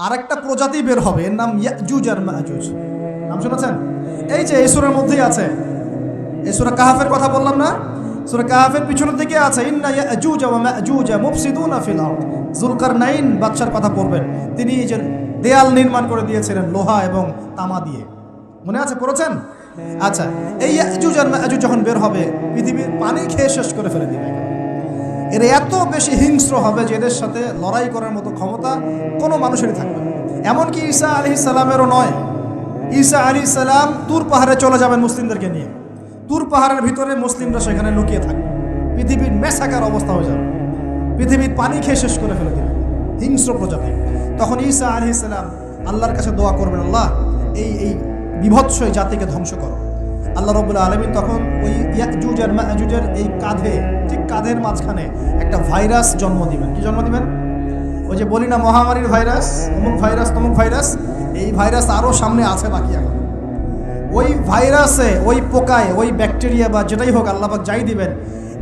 আরেকটা প্রজাতি বের হবে, এর নাম ইয়াজুজ আর মাজুজ। নাম শুনেছেন? এই যে এই সূরার মধ্যেই আছে, এই সূরা কাহাফের কথা বললাম না, সূরা কাহাফের পিছনের দিকে আছে ইন্না ইয়াজুজ ওয়া মাজুজ মুফসিদুনা ফিল আরদ। যুলকারনাইন বাদশার কথা পড়বেন, তিনি এই যে দেয়াল নির্মাণ করে দিয়েছিলেন লোহা এবং তামা দিয়ে, মনে আছে, পড়েছেন? আচ্ছা, এই ইয়াজুজ আর মাজুজ যখন বের হবে পৃথিবীর পানি খেয়ে শেষ করে ফেলে দিবে। এরা এত বেশি হিংস্র হবে যে এদের সাথে লড়াই করার মতো ক্ষমতা কোনো মানুষেরই থাকবে না। এমনকি ঈসা আলাইহিস সালামেরও নয়। ঈসা আলাইহিস সালাম তুর পাহাড়ে চলে যাবেন মুসলিমদেরকে নিয়ে, তুর পাহাড়ের ভিতরে মুসলিমরা সেখানে লুকিয়ে থাকবে, পৃথিবীর মেসাকার অবস্থা হয়ে যাবে, পৃথিবীর পানি খেয়ে শেষ করে ফেলে দেবে হিংস্র প্রজাতি। তখন ঈসা আলাইহিস সালাম আল্লাহর কাছে দোয়া করবেন, আল্লাহ এই বিভৎস জাতিকে ধ্বংস করো। আল্লাহ রাব্বুল আলামিন তখন ওই ইয়াজুজ আর মাজুজের এই কাঁধে, ঠিক কাঁধের মাঝখানে একটা ভাইরাস জন্ম দিবেন। কি জন্ম দিবেন? ওই যে বলি না মহামারীর ভাইরাস, অমুক ভাইরাস তমুক ভাইরাস, এই ভাইরাস আরও সামনে আছে বাকি। এখন ওই ভাইরাসে, ওই পোকায়, ওই ব্যাকটেরিয়া বা যেটাই হোক আল্লাহ পাক যাই দিবেন,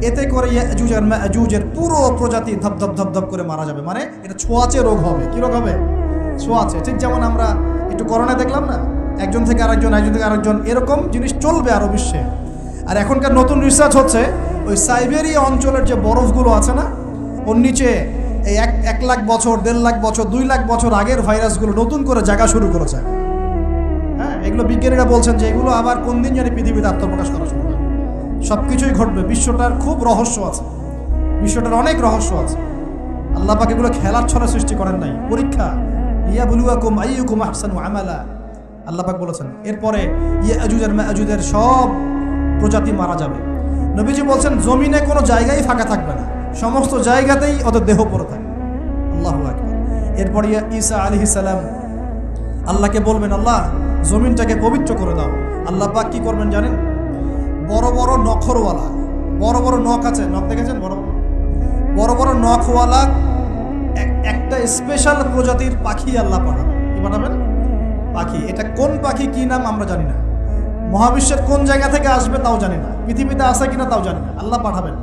এতে করে ইয়াজুজ আর মাজুজের পুরো প্রজাতি ধপধপ ধপধপ করে মারা যাবে। মানে এটা ছোঁয়াচে রোগ হবে। কি রোগ হবে? ছোঁয়াচে। ঠিক যেমন আমরা একটু করোনা দেখলাম না, একজন থেকে আরেকজন, একজন থেকে আরেকজন, এরকম জিনিস চলবে আরও বিশ্বে। আর এখনকার নতুন রিসার্চ হচ্ছে ওই সাইবেরিয়া অঞ্চলের যে বরফগুলো আছে না, ওর নিচে এই 1 লাখ বছর, 1.5 লাখ বছর, 2 লাখ বছর আগের ভাইরাসগুলো নতুন করে জায়গা শুরু করেছে। হ্যাঁ, এগুলো বিজ্ঞানীরা বলছেন যে এগুলো আবার কোন দিন জানি পৃথিবীতে আত্মপ্রকাশ করা শুরু হবে। সব কিছুই ঘটবে। বিশ্বটার খুব রহস্য আছে, বিশ্বটার অনেক রহস্য আছে। আল্লাহ পাক এগুলো খেলার ছলে সৃষ্টি করেন নাই, পরীক্ষা। লিয়াবলুয়াকুম আইয়ুকুম আহসানু আমালা, আল্লাহ পাক বলেছেন। এরপরে ইয়াজুজ আর মাজুজের সব প্রজাতি মারা যাবে। নবীজি বলছেন জমিনে কোনো জায়গায় ফাঁকা থাকবে না, সমস্ত জায়গাতেই ওদের দেহ পড়ে থাকবে। আল্লাহু আকবার। এরপরে ঈসা আলাইহিস সালাম আল্লাহকে বলবেন, আল্লাহ জমিনটাকে পবিত্র করে দাও। আল্লাহ পাক কি করবেন জানেন? বড় বড় নখরওয়ালা, বড় বড় নখ আছে, নখ দেখেছেন? বড় বড় নখওয়ালা একটা স্পেশাল প্রজাতির পাখি আল্লাহ পাঠাবেন। কি পাঠাবেন? পাখি। এটা কোন পাখি, কি নাম আমরা জানি না, মহাবিশ্বের কোন জায়গা থেকে আসবে তাও জানি না, পৃথিবীতে আসে কিনা তাও জানি না। আল্লাহ পাঠাবেন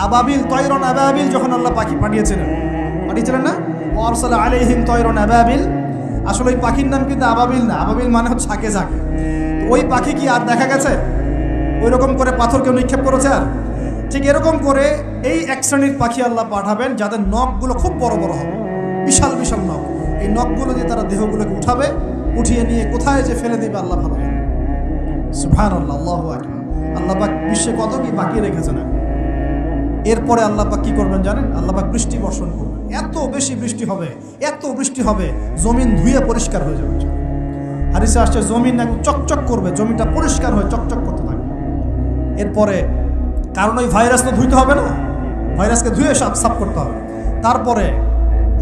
আবাবিল, তয়রন আবাবিল। যখন আল্লাহ পাখি পাঠিয়েছিলেন না, ওয়ারসালা আলাইহিম তয়রন আবাবিল। আসলে ওই পাখির নাম কিন্তু আবাবিল না, আবাবিল মানে হচ্ছে ঝাঁকে ঝাঁকে। তো ওই পাখি কি আর দেখা গেছে? ওই রকম করে পাথর কেউ নিক্ষেপ করেছে? আর ঠিক এরকম করে এই এক শ্রেণীর পাখি আল্লাহ পাঠাবেন যাদের নখগুলো খুব বড় বড় হবে, বিশাল বিশাল নখ। এই নখগুলো দিয়ে তারা দেহগুলোকে উঠাবে, উঠিয়ে নিয়ে কোথায় যে ফেলে দেবে আল্লাহ ভালো জানেন। সুবহানাল্লাহ, আল্লাহু আকবার। আল্লাহ পাক বিশ্বে কত কি বাকি রেখেছেন। এরপরে আল্লাহ পাক কি করবেন জানেন? আল্লাহ পাক বৃষ্টি বর্ষণ করবেন। এত বেশি বৃষ্টি হবে, এত বৃষ্টি হবে, জমিন ধুয়ে পরিষ্কার হয়ে যাবে। হাদিসে আসছে জমিন একদম চকচক করবে, জমিটা পরিষ্কার হয়ে চকচক করতে থাকবে। এরপরে কারণ ওই ভাইরাস তো ধুইতে হবে না, ভাইরাসকে ধুয়ে সাফ করতে হবে। তারপরে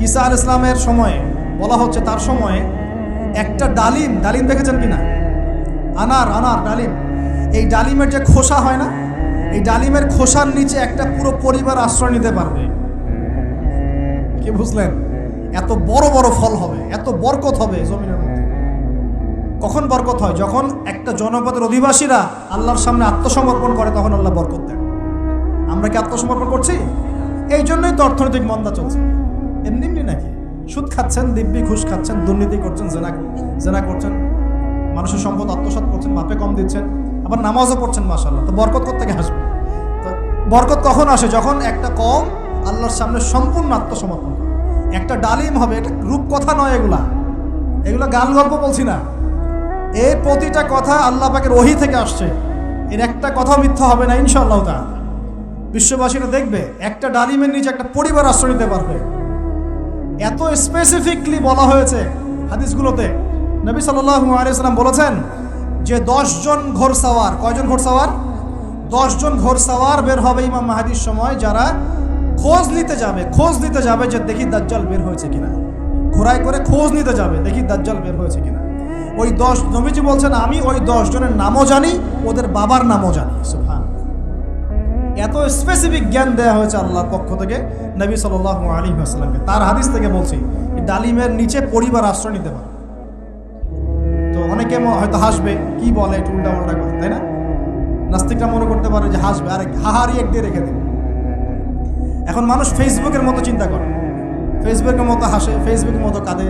ঈসা আলাইহিস সালামের সময়ে বলা হচ্ছে, তার সময়ে একটা ডালিম দেখেছেন কিনা? আনার ডালিম। এই ডালিমের যে খোসা হয় না, এই ডালিমের খোসার নিচে একটা পুরো পরিবার আশ্রয় নিতে পারবে। কি বুঝলেন? এত বড় বড় ফল হবে, এত বরকত হবে জমিনের মধ্যে। কখন বরকত হয়? যখন একটা জনপদের অধিবাসীরা আল্লাহর সামনে আত্মসমর্পণ করে, তখন আল্লাহ বরকত দেন। আমরা কি আত্মসমর্পণ করছি? এই জন্যই তো অর্থনৈতিক মন্দা চলছে। এমনি নাকি? সুদ খাচ্ছেন, দিব্যি ঘুষ খাচ্ছেন, দুর্নীতি করছেন, জেনা করছেন, মানুষের সম্পদ আত্মসাৎ করছেন, মাপে কম দিচ্ছেন, আবার নামাজও পড়ছেন, মাশাআল্লাহ। তো বরকত কোত্থেকে আসবে? তো বরকত কখন আসে? যখন একটা কম আল্লাহর সামনে সম্পূর্ণ আত্মসমর্পণ করে। একটা ডালিম হবে, এটা রূপকথা নয়, এগুলা গান গল্প বলছি না। এই প্রতিটা কথা আল্লাহ পাকের ওহী থেকে আসছে, এর একটা কথা মিথ্যা হবে না ইনশাআল্লাহ তাআলা। বিশ্ববাসীরা দেখবে একটা ডালিমের নিচে একটা পরিবার আশ্রয় নিতে পারবে। এত স্পেসিফিকলি বলা হয়েছে হাদিসগুলোতে। নবী সাল্লাল্লাহু আলাইহি ওয়াসাল্লাম বলেছেন যে 10 জন ঘোড়সাওয়ার, কয়জন ঘোড়সাওয়ার? 10 জন ঘোড়সাওয়ার বের হবে ইমাম মাহদীর সময়, যারা খোঁজ নিতে যাবে যে দেখি দাজ্জাল বের হয়েছে কিনা। ঘোড়ায় করে খোঁজ নিতে যাবে, দেখি দাজ্জাল বের হয়েছে কিনা। ওই 10, নবীজি বলছেন আমি ওই 10 জনের নামও জানি, ওদের বাবার নামও জানি। সুবহানাল্লাহ, এত স্পেসিফিক জ্ঞান দেওয়া হয়েছে আল্লাহর পক্ষ থেকে নবী সাল্লাল্লাহু আলাইহি ওয়াসাল্লামকে। তার হাদিস থেকে বলছি, ডালিমের নিচে পরিবার আশ্রয় নিতে পারে। তো অনেকে হয়তো হাসবে, কি বলে একটু উল্টা পাল্টা কথা, তাই না? নাস্তিকরা মনে করতে পারে যে হাসবে, আরে হাহারি এক দিয়ে রেখে দেবে। এখন মানুষ ফেসবুকের মতো চিন্তা করে, ফেসবুকের মতো হাসে, ফেসবুকের মতো কাঁদে,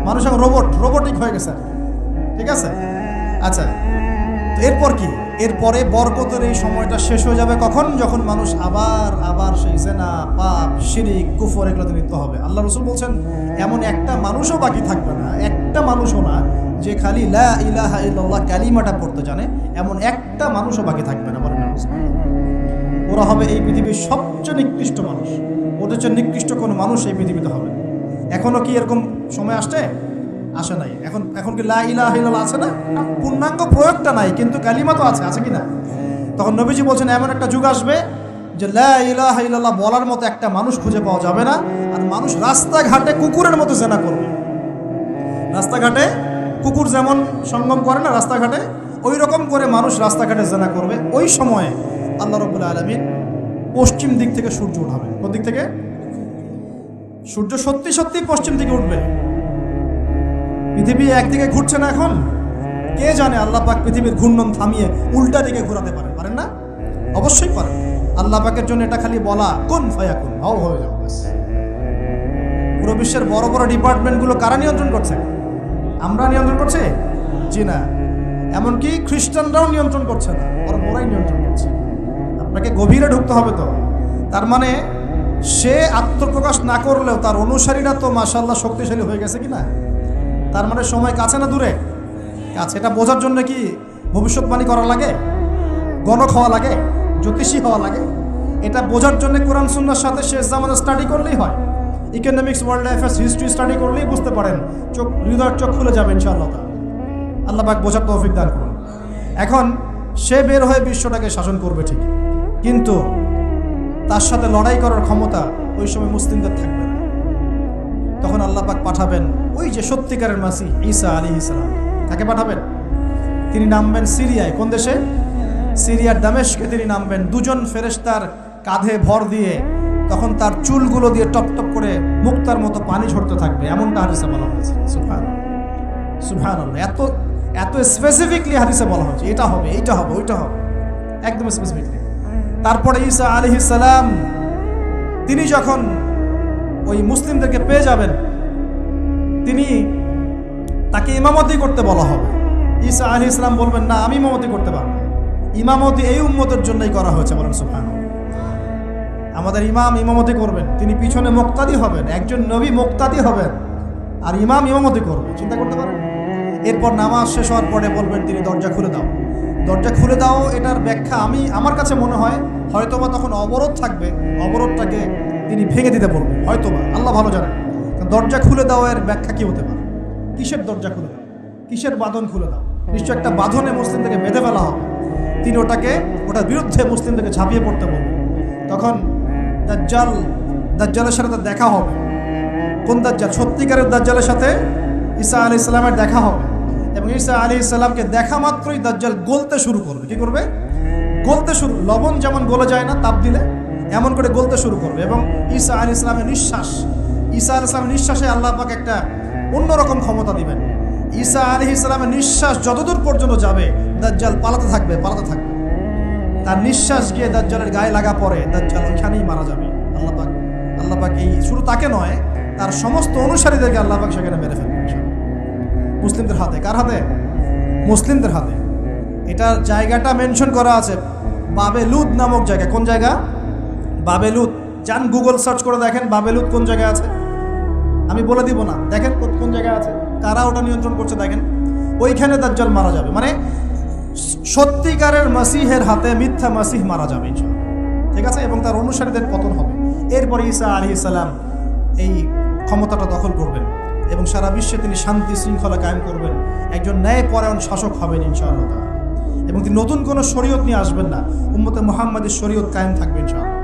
মানুষ এখন রোবটিক হয়ে গেছে, ঠিক আছে। আচ্ছা, তো এরপর কি? এরপরে বরকতের এই সময়টা শেষ হয়ে যাবে কখন? যখন মানুষ আবার সেই জেনা, পাপ, শিরিক, কুফর এগুলোতে লিপ্ত হবে। আল্লাহ রাসূল বলছেন এমন একটা মানুষও বাকি থাকবে না, একটা মানুষও না যে খালি লা ইলাহা ইল্লাল্লাহ কালিমাটা পড়তে জানে, এমন একটা মানুষও বাকি থাকবে না। বলেন না, ওরা হবে এই পৃথিবীর সবচেয়ে নিকৃষ্ট মানুষ। ওদের চেয়ে নিকৃষ্ট কোনো মানুষ এই পৃথিবীতে হবে। এখনো কি এরকম সময় আসে নাই? এখন কি লা ইলাহা ইল্লাল্লাহ আছে না? পূর্ণাঙ্গ প্রয়োগটা নাই, কিন্তু কালিমা তো আছে কি না? তখন নবীজি বলছেন এমন একটা যুগ আসবে যে লা ইলাহা ইল্লাল্লাহ বলার মতো একটা মানুষ খুঁজে পাওয়া যাবে না। আর মানুষ রাস্তাঘাটে কুকুরের মতো জেনা করবে। রাস্তাঘাটে কুকুর যেমন সঙ্গম করে না রাস্তাঘাটে, ওই রকম করে মানুষ রাস্তাঘাটে জেনা করবে। ওই সময়ে আল্লাহ রাব্বুল আলামিন পশ্চিম দিক থেকে সূর্য উঠাবে। কোন দিক থেকে? সূর্য সত্যি পশ্চিম দিকে উঠবে। পৃথিবী একদিকে ঘুরছে না এখন, কে জানে আল্লাহ পাক পৃথিবীর ঘূর্ণন থামিয়ে উল্টা দিকে ঘোরাতে পারেন না? অবশ্যই পারেন। আল্লাহ পাকের জন্য এটা খালি বলা কুন ফায়াকুন, হও হয়ে যাও ব্যাস। পুরো বিশ্বের বড় বড় ডিপার্টমেন্টগুলো কারা নিয়ন্ত্রণ করছে? আমরা নিয়ন্ত্রণ করছি? জি না। এমনকি খ্রিস্টানরাও নিয়ন্ত্রণ করছে না, বরং ওরাই নিয়ন্ত্রণ করছে। আপনাকে গভীরে ঢুকতে হবে। তো তার মানে সে আত্মপ্রকাশ না করলেও তার অনুসারীরা তো মাশাআল্লাহ শক্তিশালী হয়ে গেছে কিনা? তার মানে সময় কাছে না দূরে? কাছে। এটা বোঝার জন্য কি ভবিষ্যৎবাণী করা লাগে, গণক হওয়া লাগে, জ্যোতিষী হওয়া লাগে? এটা বোঝার জন্য কোরআন সুন্নাহর সাথে শেষ জামানা স্টাডি করলেই হয়। Economics, world affairs, history study করলেই বুঝতে পারেন, হৃদয়ের চোখ খুলে যাবে ইনশাআল্লাহ। আল্লাহ পাক বোঝার তৌফিক দান করুন। এখন সে বের হয়ে বিশ্বটাকে শাসন করবে ঠিক, কিন্তু তার সাথে লড়াই করার ক্ষমতা ওই সময় মুসলিমদের থাকবে না। তখন আল্লাহ পাক পাঠাবেন ওই যে সত্যিকারের মাসিহ ঈসা আলাইহিস সালাম। তাকে পাঠাবেন, তিনি নামবেন সিরিয়ায়। কোন দেশে? সিরিয়ার দামেস্কে তিনি নামবেন। দুজন ফেরেশতার কাঁধে ভর দিয়ে, তখন তার চুলগুলো দিয়ে টপ টপ করে মুক্তার মতো পানি ঝরতে থাকবে, এমনটা হাদিসে বলা হয়েছে। সুবহানাল্লাহ। এত স্পেসিফিকলি হাদিসে বলা হয়েছে এটা হবে, এইটা হবে, ওইটা হবে, একদম স্পেসিফিকলি। তারপরে ঈসা আলাইহিস সালাম তিনি যখন ওই মুসলিমদেরকে পেয়ে যাবেন, তাকে ইমামতি করতে বলা হবে। ঈসা আলাইহিস সালাম বলবেন, না, আমি ইমামতি করতে পারবো। ইমামতি এই উম্মতের জন্যই করা হয়েছে। বলেন সুবহানাল্লাহ। আমাদের ইমাম ইমামতি করবেন, তিনি পিছনে মুক্তাদি হবেন। একজন নবী মুক্তাদি হবেন আর ইমাম ইমামতি করবে। চিন্তা করতে পারেন? এরপর নামাজ শেষ হওয়ার পরে বলবেন তিনি, দরজা খুলে দাও, দরজা খুলে দাও। এটার ব্যাখ্যা আমার কাছে মনে হয় হয়তোবা তখন অবরোধ থাকবে, অবরোধটাকে তিনি ভেঙে দিতে বলবেন হয়তোবা, আল্লাহ ভালো জানেন। দরজা খুলে দাও এর ব্যাখ্যা কি হতে পারে? কিসের দরজা খুলে দাও? কিসের বাঁধন খুলে দাও? নিশ্চয় একটা বাঁধনে মুসলিমদেরকে বেঁধে ফেলা হবে। তিনি ওটার বিরুদ্ধে মুসলিমদেরকে ঝাঁপিয়ে পড়তে বলবেন। তখন দাজ্জালের সাথে তার দেখা হবে। কোন দাজ্জাল? সত্যিকারের দাজ্জালের সাথে ঈসা আলাইহিস সালামের দেখা হবে। এবং ঈসা আলাইহিস সালামকে দেখা মাত্রই দাজ্জাল গলতে শুরু করবে। কি করবে? গলতে শুরু। লবণ যেমন গলে যায় না তাপ দিলে, এমন করে গলতে শুরু করবে। এবং ঈসা আলাইহিস সালামের নিঃশ্বাসে আল্লাহ পাক একটা অন্যরকম ক্ষমতা দিবেন। ঈসা আলাইহিস সালামের নিঃশ্বাস যতদূর পর্যন্ত যাবে দাজ্জাল পালাতে থাকবে। তার নিঃশ্বাস গিয়ে দাজ্জালের গায়ে লাগা পরে দাজ্জাল ওইখানেই মারা যাবে। আল্লাহ পাক এই শুধু তাকে নয়, তার সমস্ত অনুসারীদেরকে আল্লাহ পাক সেখানে মেরে ফেলবে মুসলিমদের হাতে। কার হাতে? মুসলিমদের হাতে। এটার জায়গাটা মেনশন করা আছে, বাবেলুদ নামক জায়গা। কোন জায়গা? বাবেলুদ। যান গুগল সার্চ করে দেখেন বাবেলুদ কোন জায়গায় আছে। আমি বলে দিব না, দেখেন কোন জায়গায় আছে, কারা ওটা নিয়ন্ত্রণ করছে দেখেন। ওইখানে দাজ্জাল মারা যাবে। মানে সত্যিকারের মাসিহের হাতে মিথ্যা মাসিহ মারা যাবে ইনশাআল্লাহ, ঠিক আছে। এবং তার অনুসারীদের পতন হবে। এরপরে ঈসা আলাইহিস সালাম এই ক্ষমতাটা দখল করবেন এবং সারা বিশ্বে তিনি শান্তি শৃঙ্খলা কায়েম করবেন। একজন ন্যায়পরায়ণ শাসক হবেন ইনশাআল্লাহ। এবং তিনি নতুন কোনো শরীয়ত নিয়ে আসবেন না, উম্মতে মুহাম্মাদের শরীয়ত কায়েম থাকবে ইনশাআল্লাহ।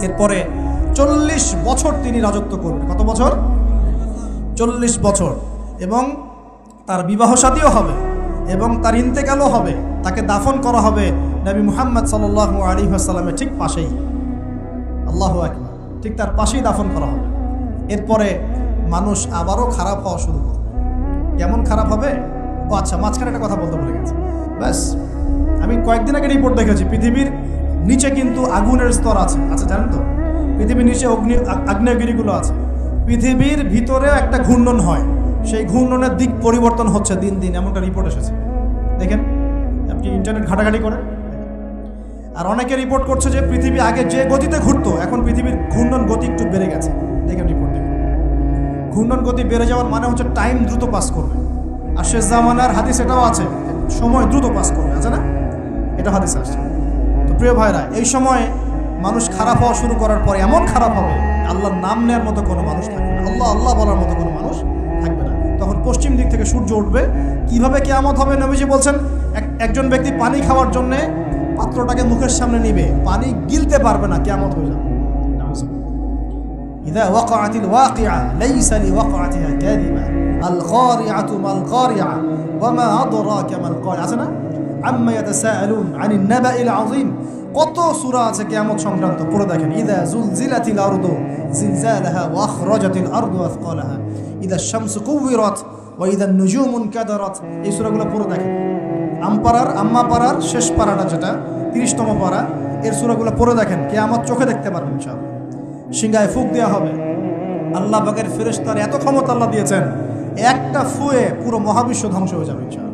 এরপরে 40 বছর তিনি রাজত্ব করবেন। কত বছর? 40 বছর। এবং তার বিবাহ শাদীও হবে এবং তার ইন্তেকালও হবে। তাকে দাফন করা হবে নবী মুহাম্মদ সাল্লাল্লাহু আলাইহি ওয়াসাল্লামের ঠিক পাশেই। আল্লাহু আকবার। ঠিক তার পাশেই দাফন করা হবে। এরপরে মানুষ আবারও খারাপ হওয়া শুরু করবে। কেমন খারাপ হবে? ও আচ্ছা, মাঝখানে একটা কথা বলতে ভুলে গেছি। ব্যাস, আমি কয়েকদিন আগে রিপোর্ট দেখেছি, পৃথিবীর নিচে কিন্তু আগুনের স্তর আছে। আচ্ছা, জানেন তো পৃথিবীর নিচে আগ্নেয়গিরিগুলো আছে। পৃথিবীর ভিতরেও একটা ঘূর্ণন হয়, সেই ঘূর্ণনের দিক পরিবর্তন হচ্ছে দিন দিন, এমনটা রিপোর্ট এসেছে। দেখেন, আপনি ইন্টারনেট ঘাটাঘাটি করেন। আর অনেকে রিপোর্ট করছে যে পৃথিবী আগে যে গতিতে ঘুরতো, এখন পৃথিবীর ঘূর্ণন গতি একটু বেড়ে গেছে। দেখেন রিপোর্ট, দেখেন ঘূর্ণন গতি বেড়ে যাওয়ার মানে হচ্ছে টাইম দ্রুত পাস করবে। আর শেষ জামানার হাদিস এটাও আছে, সময় দ্রুত পাস করবে, আছে না? এটা হাদিস আসছে। তো প্রিয় ভাইরা, এই সময় মানুষ খারাপ হওয়া শুরু করার পরে এমন খারাপ হবে, আল্লাহর নাম নেওয়ার মতো কোনো মানুষ থাকবে না, আল্লাহ আল্লাহ বলার মতো কোনো মানুষ থাকবে না। তখন পশ্চিম দিক থেকে সূর্য উঠবে। কিভাবে কিয়ামত হবে? নবীজি বলছেন, একজন ব্যক্তি পানি খাওয়ার জন্যে পাত্রটাকে মুখের সামনে নিবে, পানি গিলতে পারবে না, কিয়ামত হয়ে যাবে। ইযা ওয়াকাআতিল ওয়াকিআ লাইসা লিওয়াকাআতিহা কাযিবা আল কারিআতু মাল কারিআ ওয়া মা আদরাকা মাল কারিআ, আছে না? আম্মা ইয়াতাসাআলুন আনিন নাবাইল আযীম। কত সূরা আছে কিয়ামত সংক্রান্ত, পড়ে দেখেন। ইযা যুলজিলাতিল আরদু জিলজালাহা ওয়া আখরাজাতিল আরদু আথকালাহা ইযা শামসু কুওয়িরাত ওয়া ইযা নুজুমু কাদারাত। এই সূরাগুলো পড়ে দেখেন। আম্মা পারার শেষ পারাটা, যেটা 30তম পারা, এর সূরাগুলো পড়ে দেখেন। কিয়ামত চোখে দেখতে পারবেন ইনশাআল্লাহ। সিংহায় ফুঁক দেওয়া হবে। আল্লাহ পাকের ফেরেশতার এত ক্ষমতা আল্লাহ দিয়েছেন, একটা ফুয়ে পুরো মহাবিশ্ব ধ্বংস হয়ে যাবে ইনশাআল্লাহ।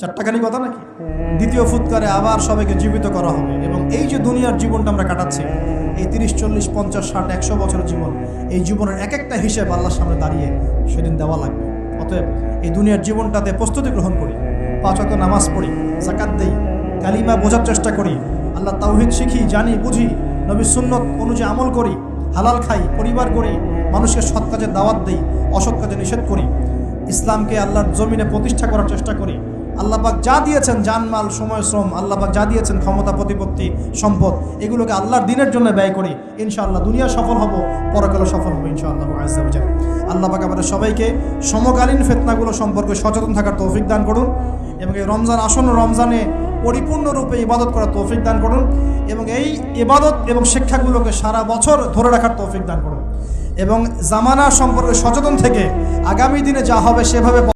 চারটাখানি কথা নাকি? দ্বিতীয় ফুৎকারে আবার সবাইকে জীবিত করা হবে। এবং এই যে দুনিয়ার জীবনটা আমরা কাটাচ্ছি, এই 30, 40, 50, 60, 100 বছরের জীবন, এই জীবনের এক একটা হিসেব আল্লাহর সামনে দাঁড়িয়ে সেদিন দেওয়া লাগবে। অতএব এই দুনিয়ার জীবনটাতে প্রস্তুতি গ্রহণ করি, 5 ওয়াক্ত নামাজ পড়ি, যাকাত দেই, কালিমা বোঝার চেষ্টা করি, আল্লাহ তাওহীদ শিখি, জানি, বুঝি, নবীর সুন্নত অনুযায়ী আমল করি, হালাল খাই, পরিবার করি, মানুষকে সৎ কাজে দাওয়াত দেই, অসৎ কাজে নিষেধ করি, ইসলামকে আল্লাহর জমিনে প্রতিষ্ঠা করার চেষ্টা করি। আল্লাহ পাক যা দিয়েছেন, জানমাল, সময়, শ্রম, আল্লাহ পাক যা দিয়েছেন, ক্ষমতা, প্রতিপত্তি, সম্পদ, এগুলোকে আল্লাহর দিনের জন্য ব্যয় করি। ইনশাআল্লাহ দুনিয়া সফল হব, পরকালে সফল হব ইনশাআল্লাহ আযজা ওয়া জাল্লা। আল্লাহ পাক আমাদের সবাইকে সমকালীন ফিতনাগুলো সম্পর্কে সচেতন থাকার তৌফিক দান করুন, এবং এই রমজান, আসন্ন রমজানে পরিপূর্ণরূপে ইবাদত করার তৌফিক দান করুন, এবং এই ইবাদত এবং শিক্ষাগুলোকে সারা বছর ধরে রাখার তৌফিক দান করুন, এবং জামানা সম্পর্কে সচেতন থেকে আগামী দিনে যা হবে সেভাবে